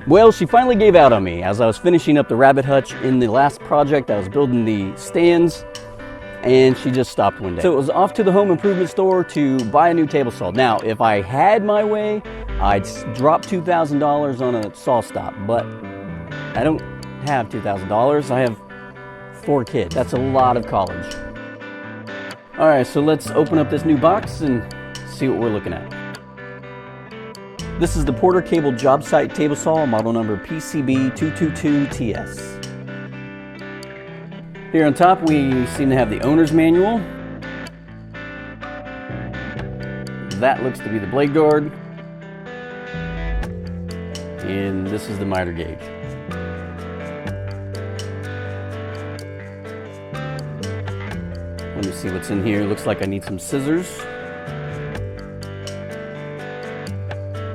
Well, she finally gave out on me. As I was finishing up the rabbit hutch in the last project, I was building the stands, and she just stopped one day. So it was off to the home improvement store to buy a new table saw. Now, if I had my way, I'd drop $2,000 on a saw stop, but I don't have $2,000. I have 4 kids. That's a lot of college. All right, so let's open up this new box and see what we're looking at. This is the Porter Cable Jobsite table saw, model number PCB222TS. Here on top, we seem to have the owner's manual. That looks to be the blade guard. And this is the miter gauge. Let me see what's in here. Looks like I need some scissors.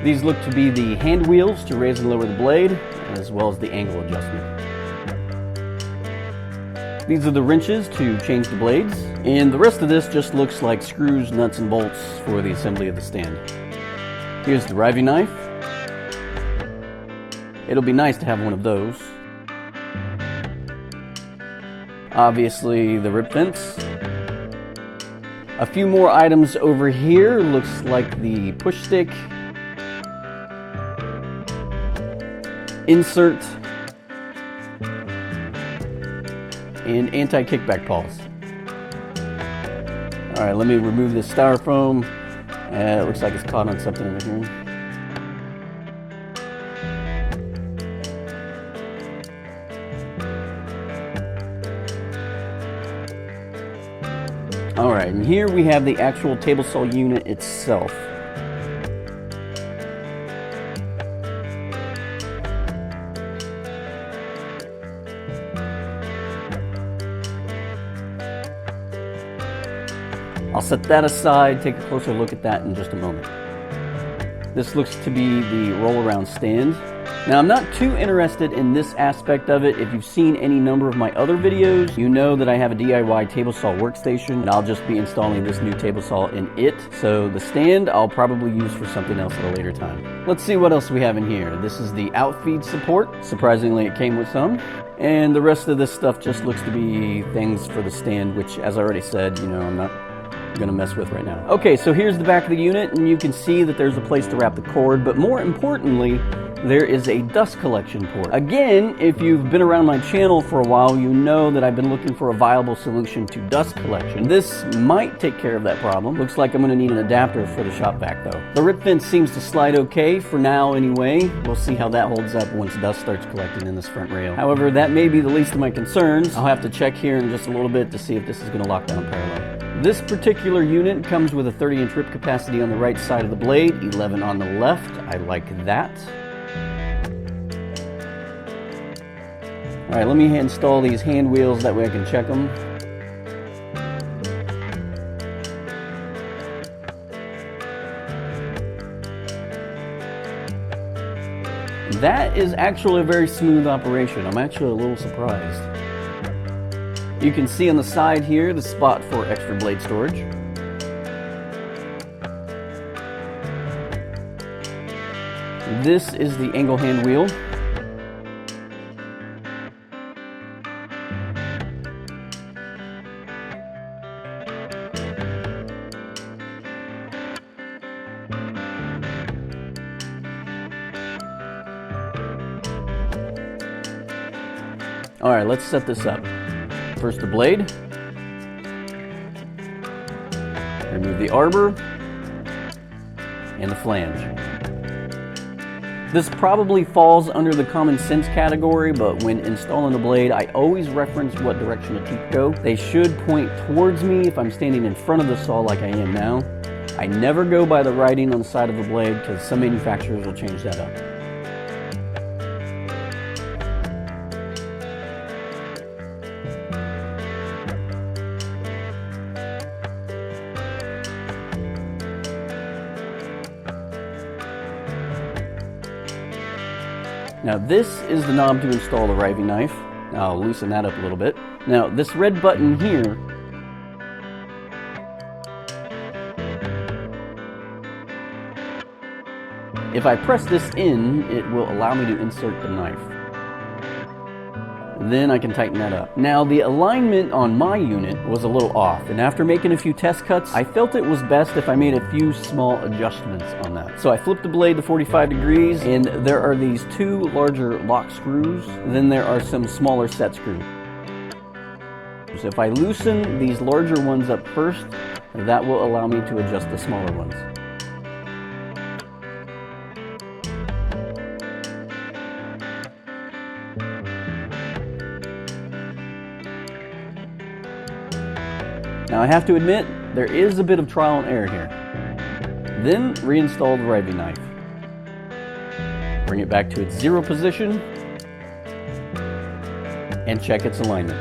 These look to be the hand wheels to raise and lower the blade, as well as the angle adjustment. These are the wrenches to change the blades, and the rest of this just looks like screws, nuts, and bolts for the assembly of the stand. Here's the riving knife. It'll be nice to have one of those. Obviously, the rip fence. A few more items over here. Looks like the push stick, insert, and anti-kickback paws. All right, let me remove this styrofoam. It looks like it's caught on something over here. All right, and here we have the actual table saw unit itself. I'll set that aside, take a closer look at that in just a moment. This looks to be the roll-around stand. Now, I'm not too interested in this aspect of it. If you've seen any number of my other videos, you know that I have a DIY table saw workstation, and I'll just be installing this new table saw in it. So the stand I'll probably use for something else at a later time. Let's see what else we have in here. This is the outfeed support. Surprisingly, it came with some. And the rest of this stuff just looks to be things for the stand, which, as I already said, you know, I'm not gonna mess with right now. Okay, so here's the back of the unit, and you can see that there's a place to wrap the cord, but more importantly, there is a dust collection port. Again, if you've been around my channel for a while, you know that I've been looking for a viable solution to dust collection. This might take care of that problem. Looks like I'm gonna need an adapter for the shop vac though. The rip fence seems to slide okay for now anyway. We'll see how that holds up once dust starts collecting in this front rail. However, that may be the least of my concerns. I'll have to check here in just a little bit to see if this is gonna lock down parallel. This particular unit comes with a 30-inch rip capacity on the right side of the blade, 11 on the left. I like that. All right, let me install these hand wheels, that way I can check them. That is actually a very smooth operation. I'm actually a little surprised. You can see on the side here the spot for extra blade storage. This is the angle hand wheel. All right, let's set this up. First the blade, remove the arbor, and the flange. This probably falls under the common sense category, but when installing a blade, I always reference what direction the teeth go. They should point towards me if I'm standing in front of the saw like I am now. I never go by the writing on the side of the blade because some manufacturers will change that up. Now this is the knob to install the riving knife. Now I'll loosen that up a little bit. Now this red button here If I press this in, it will allow me to insert the knife. Then I can tighten that up. Now the alignment on my unit was a little off, and after making a few test cuts, I felt it was best if I made a few small adjustments on that. So I flipped the blade to 45 degrees, and there are these two larger lock screws, then there are some smaller set screws. So if I loosen these larger ones up first, that will allow me to adjust the smaller ones. Now I have to admit, there is a bit of trial and error here. Then reinstall the riving knife. Bring it back to its 0 position and check its alignment.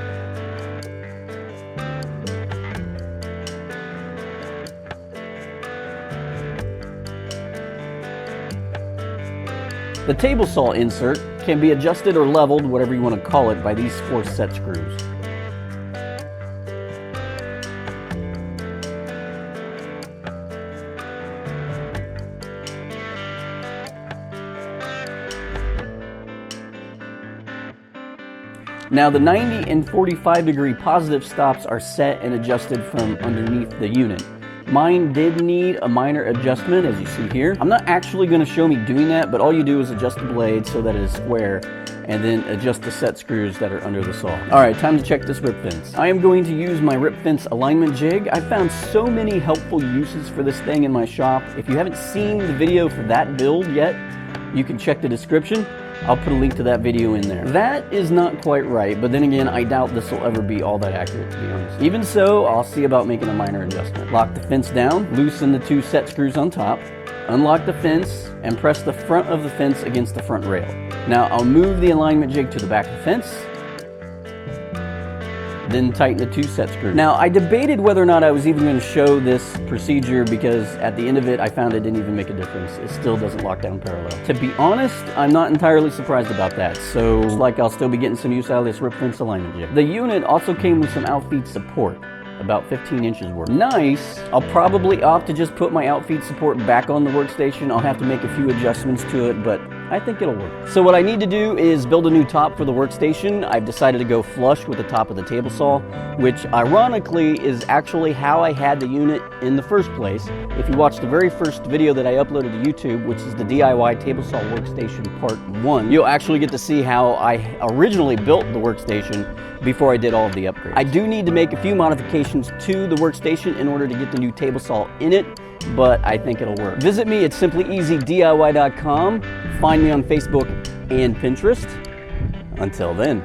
The table saw insert can be adjusted or leveled, whatever you want to call it, by these 4 set screws. Now the 90 and 45 degree positive stops are set and adjusted from underneath the unit. Mine did need a minor adjustment, as you see here. I'm not actually going to show me doing that, but all you do is adjust the blade so that it is square, and then adjust the set screws that are under the saw. Alright, time to check this rip fence. I am going to use my Fence Alignment Jig. I found so many helpful uses for this thing in my shop. If you haven't seen the video for that build yet, you can check the description. I'll put a link to that video in there. That is not quite right, but then again, I doubt this will ever be all that accurate, to be honest. Even so, I'll see about making a minor adjustment. Lock the fence down, loosen the 2 set screws on top, unlock the fence, and press the front of the fence against the front rail. Now, I'll move the alignment jig to the back of the fence, then tighten the 2 set screws. Now, I debated whether or not I was even going to show this procedure because at the end of it, I found it didn't even make a difference. It still doesn't lock down parallel. To be honest, I'm not entirely surprised about that. So, like, I'll still be getting some use out of this Fence Alignment Jig. The unit also came with some outfeed support, about 15 inches worth. Nice. I'll probably opt to just put my outfeed support back on the workstation. I'll have to make a few adjustments to it, but I think it'll work. So what I need to do is build a new top for the workstation. I've decided to go flush with the top of the table saw, which ironically is actually how I had the unit in the first place. If you watch the very first video that I uploaded to YouTube, which is the DIY table saw workstation part 1, you'll actually get to see how I originally built the workstation before I did all of the upgrades. I do need to make a few modifications to the workstation in order to get the new table saw in it, but I think it'll work. Visit me at simplyeasydiy.com. Find me on Facebook and Pinterest. Until then.